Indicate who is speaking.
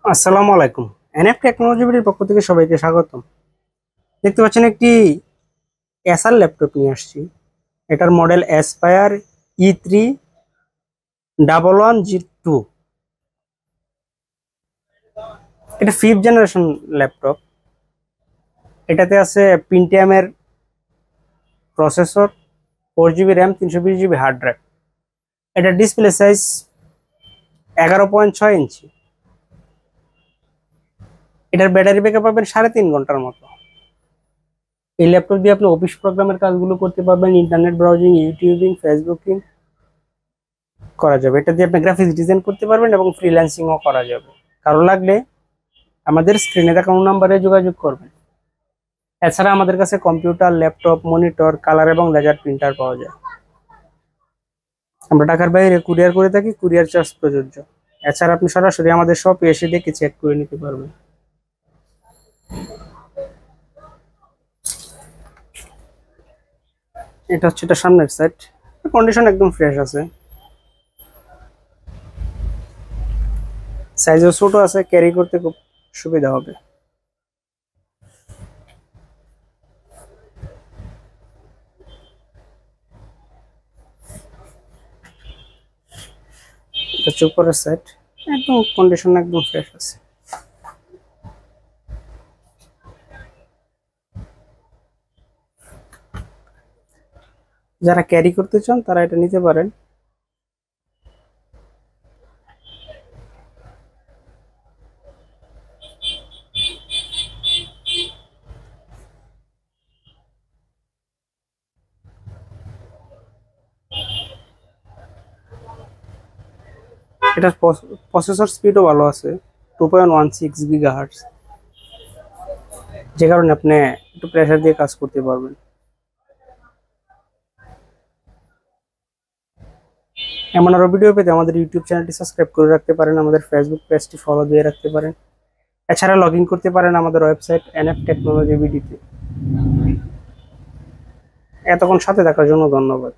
Speaker 1: আসসালামু আলাইকুম। NF technology বিডির পক্ষ থেকে সবাইকে স্বাগতম। দেখতে পাচ্ছেন একটি এসার ল্যাপটপ নিয়ে আসছি। এটার মডেল অ্যাসপায়ার E311G2। এটা 5th জেনারেশন ল্যাপটপ। এটাতে আছে পেন্টিয়ামের processor, 4 GB RAM, 320 GB hard drive. এটার ডিসপ্লে সাইজ 11.6 ইঞ্চি। এটার ব্যাটারি ব্যাকআপ পাবেন 3.5 ঘন্টার মতো। এই ল্যাপটপ দিয়ে আপনি অফিস প্রোগ্রামের কাজগুলো করতে পারবেন, ইন্টারনেট ব্রাউজিং, ইউটিউবিং, ফেসবুকিং করা যাবে। এটা দিয়ে আপনি গ্রাফিক্স ডিজাইন করতে পারবেন এবং ফ্রিল্যান্সিংও করা যাবে। কারো লাগলে আমাদের স্ক্রিনে দেখানো নাম্বারে যোগাযোগ করবেন। এছাড়া আমাদের কাছে কম্পিউটার, ল্যাপটপ, মনিটর, কালার এবং লেজার প্রিন্টার পাওয়া যায়। আমরা ঢাকার বাইরে কুরিয়ার করে থাকি, কুরিয়ার চার্জ প্রযোজ্য। এছাড়া আপনি সরাসরি আমাদের শপে এসে দেখে চেক করে নিতে পারবেন। এটা হচ্ছে এটা সামনের সাইড, কন্ডিশন একদম ফ্রেশ আছে। সাইজও ছোট আছে, ক্যারি করতে খুব সুবিধা হবে। এটা হচ্ছে উপরের সাইড, একদম কন্ডিশন একদম ফ্রেশ আছে। যারা ক্যারি করতে চান তারা এটা নিতে পারেন। এটার প্রসেসর স্পিডও ভালো আছে, 2.16 GHz, যে কারণে আপনি একটু প্রেসার দিয়ে কাজ করতে পারবেন। এমন আরো ভিডিও পেতে আমাদের ইউটিউব চ্যানেলটি সাবস্ক্রাইব করে রাখতে পারেন, আমাদের ফেসবুক পেজটি ফলো দিয়ে রাখতে পারেন। এছাড়া লগ ইন করতে পারেন আমাদের ওয়েবসাইট এনএফ টেকনোলজি বিডিতে। এতক্ষণ সাথে থাকার জন্য ধন্যবাদ।